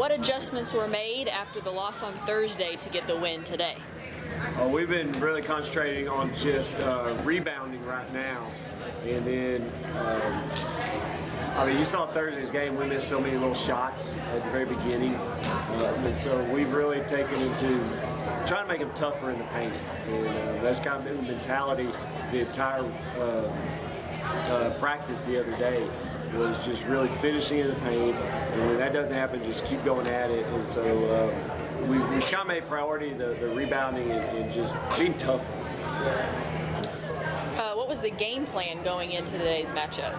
What adjustments were made after the loss on Thursday to get the win today? We've been really concentrating on just rebounding right now. And then, I mean, you saw Thursday's game, we missed so many little shots at the very beginning. And so we've really taken into trying to make them tougher in the paint. And that's kind of been the mentality the entire practice the other day, was just really finishing in the paint. And when that doesn't happen, just keep going at it. And so we kind of made priority the rebounding and just being tough. What was the game plan going into today's matchup?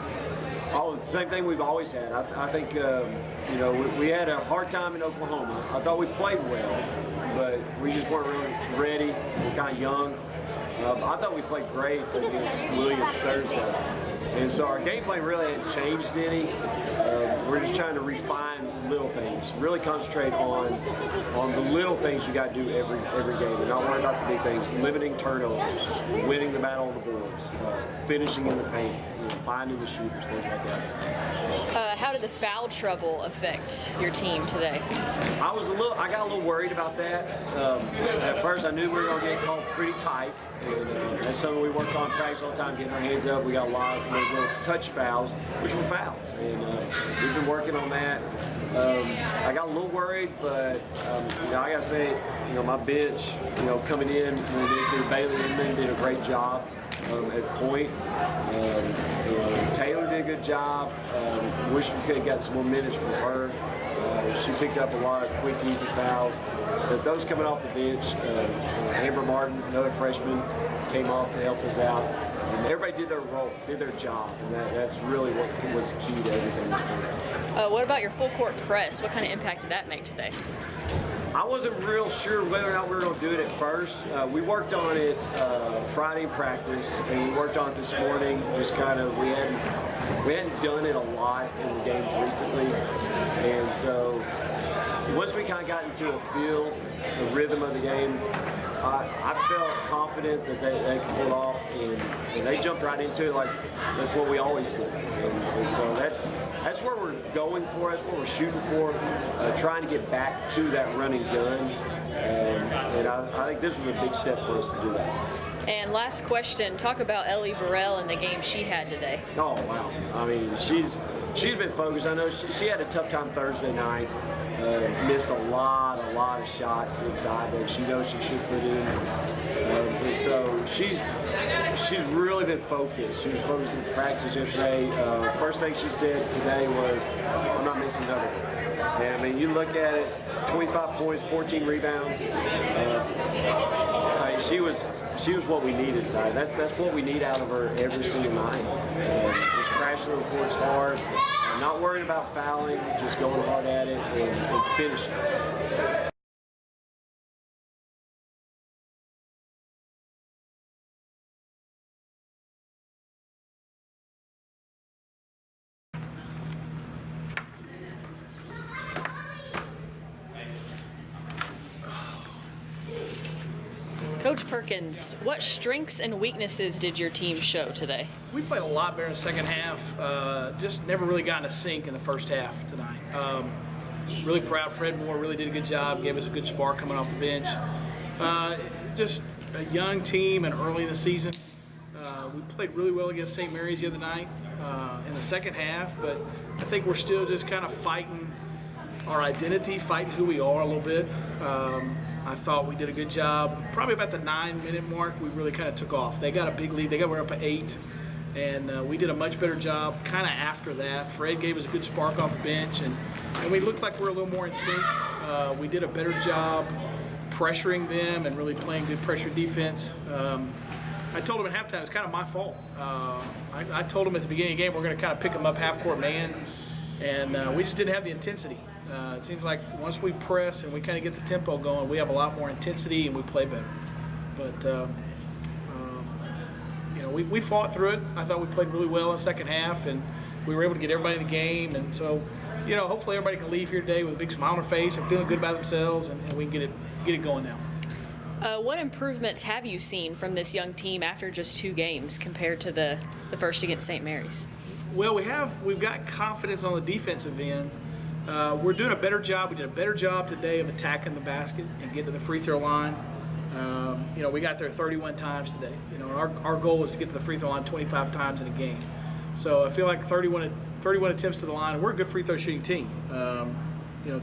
Oh, the same thing we've always had. I think, you know, we had a hard time in Oklahoma. I thought we played well, but we just weren't really ready. We were kind of young. I thought we played great against Williams Thursday. And so our game plan really hadn't changed any. We're just trying to refine little things, really concentrate on the little things you got to do every game, and not worry about the big things. Limiting turnovers, winning the battle on the boards, finishing in the paint, you know, finding the shooters, things like that. How did the foul trouble affect your team today? I got a little worried about that. At first, I knew we were going to get called pretty tight, and that's something we work on practice all the time, getting our hands up. We got a lot of those little touch fouls, which were fouls, and we've been working on that. I got a little worried, but you know, I gotta say, you know, my bench, you know, coming in when Bailey Inman did a great job at point. You know, Taylor did a good job. Wish we could have got some more minutes from her. She picked up a lot of quick, easy fouls. But those coming off the bench, Amber Martin, another freshman, came off to help us out. And everybody did their role, did their job, and that's really what was the key to everything this morning. What about your full court press? What kind of impact did that make today? I wasn't real sure whether or not we were going to do it at first. We worked on it Friday in practice, and we worked on it this morning. Just kind of, we hadn't done it a lot in the games recently, and so once we kind of got into a feel, the rhythm of the game, I felt confident that they could pull it off, and they jumped right into it like that's what we always do. And so that's where we're going for, that's what we're shooting for, trying to get back to that running gun. And I think this was a big step for us to do that. And last question, talk about Ellie Burrell and the game she had today. Oh, wow. I mean, she's been focused. I know she had a tough time Thursday night. Missed a lot of shots inside that she knows she should put in. And so she's really been focused. She was focused in practice yesterday. First thing she said today was, I'm not missing another one. And I mean, you look at it, 25 points, 14 rebounds. I mean, she was what we needed tonight. That's what we need out of her every single night. Just crashing those boards hard. Not worried about fouling, just going hard at it and finishing. Coach Perkins, what strengths and weaknesses did your team show today? We played a lot better in the second half. Just never really got in a sync in the first half tonight. Really proud. Fred Moore really did a good job, gave us a good spark coming off the bench. Just a young team and early in the season. We played really well against St. Mary's the other night in the second half, but I think we're still just kind of fighting our identity, fighting who we are a little bit. I thought we did a good job. Probably about the 9-minute mark, we really kind of took off. They got a big lead. We're up at 8, and we did a much better job kind of after that. Fred gave us a good spark off the bench, and we looked like we were a little more in sync. We did a better job pressuring them and really playing good pressure defense. I told them at halftime it's kind of my fault. I told them at the beginning of the game we're going to kind of pick them up half-court man, and we just didn't have the intensity. It seems like once we press and we kind of get the tempo going, we have a lot more intensity and we play better. But you know, we fought through it. I thought we played really well in the second half, and we were able to get everybody in the game. And so, you know, hopefully everybody can leave here today with a big smile on their face and feeling good about themselves, and we can get it going now. What improvements have you seen from this young team after just 2 games compared to the first against St. Mary's? Well, we've got confidence on the defensive end. We're doing a better job. We did a better job today of attacking the basket and getting to the free throw line. We got there 31 times today. Our goal is to get to the free throw line 25 times in a game. So I feel like 31 attempts to the line, and we're a good free throw shooting team.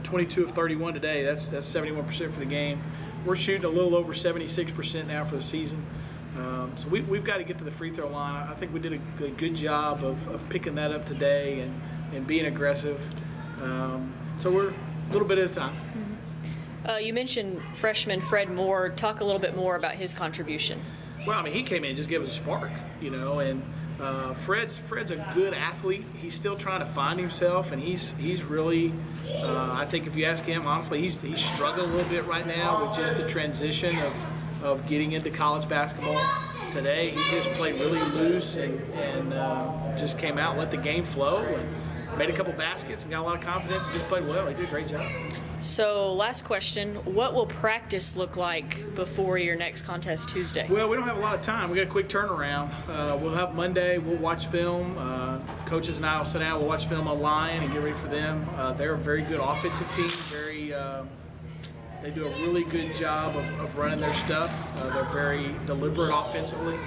22 of 31 today, that's 71% for the game. We're shooting a little over 76% now for the season. So we've got to get to the free throw line. I think we did a good job of picking that up today and being aggressive. So we're a little bit at a time. You mentioned freshman Fred Moore. Talk a little bit more about his contribution. Well, he came in and just gave us a spark, and Fred's a good athlete. He's still trying to find himself, and he's really, I think if you ask him, honestly, he's struggling a little bit right now with just the transition of getting into college basketball. Today, he just played really loose and just came out and let the game flow and made a couple baskets and got a lot of confidence and just played well. He did a great job. So, last question, what will practice look like before your next contest Tuesday? Well, we don't have a lot of time. We got a quick turnaround. We'll have Monday, we'll watch film. Coaches and I will sit down, we'll watch film online and get ready for them. They're a very good offensive team. They do a really good job of running their stuff. They're very deliberate offensively.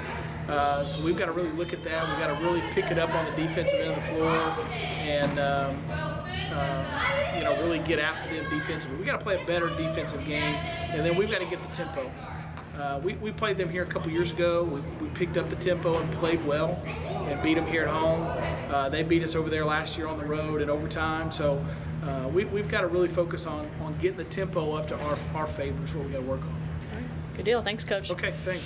So we've got to really look at that. We've got to really pick it up on the defensive end of the floor and really get after them defensively. We've got to play a better defensive game, and then we've got to get the tempo. We played them here a couple years ago. We picked up the tempo and played well and beat them here at home. They beat us over there last year on the road in overtime. So we've got to really focus on getting the tempo up to our favor is what we've got to work on. All right. Good deal. Thanks, Coach. Okay, thanks.